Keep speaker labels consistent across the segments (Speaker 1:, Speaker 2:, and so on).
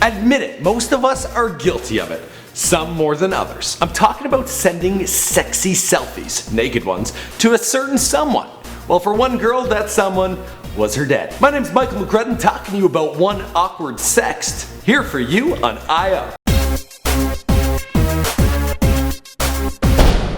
Speaker 1: Admit it, most of us are guilty of it. Some more than others. I'm talking about sending sexy selfies, naked ones, to a certain someone. Well, for one girl, that someone was her dad. My name's Michael McCrudden, talking to you about one awkward sext, here for you on IO.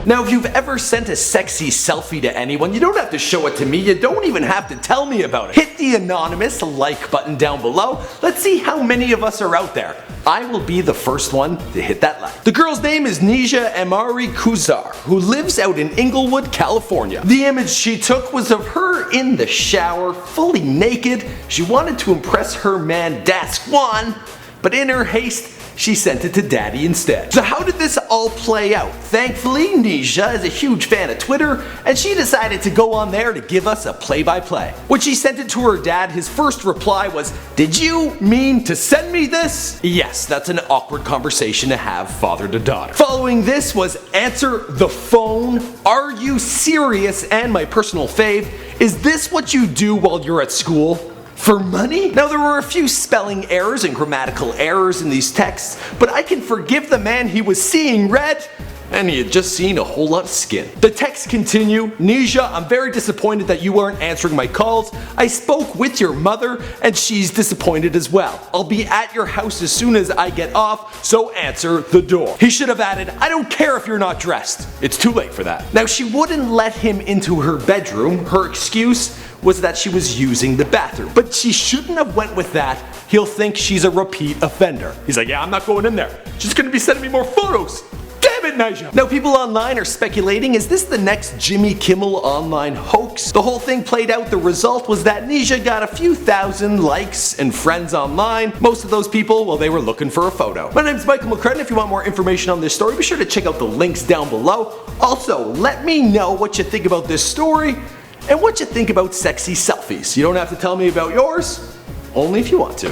Speaker 1: Now, if you've ever sent a sexy selfie to anyone, you don't have to show it to me, you don't even have to tell me about it. Hit the anonymous like button down below. Let's see how many of us are out there. I will be the first one to hit that like. The girl's name is Nisha Emari Kuzar, who lives out in Inglewood, California. The image she took was of her in the shower, fully naked. She wanted to impress her man Dasquan, but in her haste, she sent it to daddy instead. So how did this all play out? Thankfully, Nisha is a huge fan of Twitter, and she decided to go on there to give us a play-by-play. When she sent it to her dad, his first reply was, "Did you mean to send me this?" Yes, that's an awkward conversation to have father to daughter. Following this was, "Answer the phone. Are you serious?" And my personal fave, "Is this what you do while you're at school? For money?" Now, there were a few spelling errors and grammatical errors in these texts, but I can forgive the man. He was seeing red, and he had just seen a whole lot of skin. The texts continue. "Nisha, I'm very disappointed that you aren't answering my calls. I spoke with your mother, and she's disappointed as well. I'll be at your house as soon as I get off, so answer the door." He should have added, "I don't care if you're not dressed. It's too late for that." Now, she wouldn't let him into her bedroom. Her excuse was that she was using the bathroom. But she shouldn't have went with that. He'll think she's a repeat offender. He's like, "Yeah, I'm not going in there. She's gonna be sending me more photos. Damn it, Nisha." Now, people online are speculating, is this the next Jimmy Kimmel online hoax? The whole thing played out. The result was that Nisha got a few thousand likes and friends online. Most of those people, well, they were looking for a photo. My name's Michael McCrudden. If you want more information on this story, be sure to check out the links down below. Also, let me know what you think about this story and what you think about sexy selfies. You don't have to tell me about yours, only if you want to.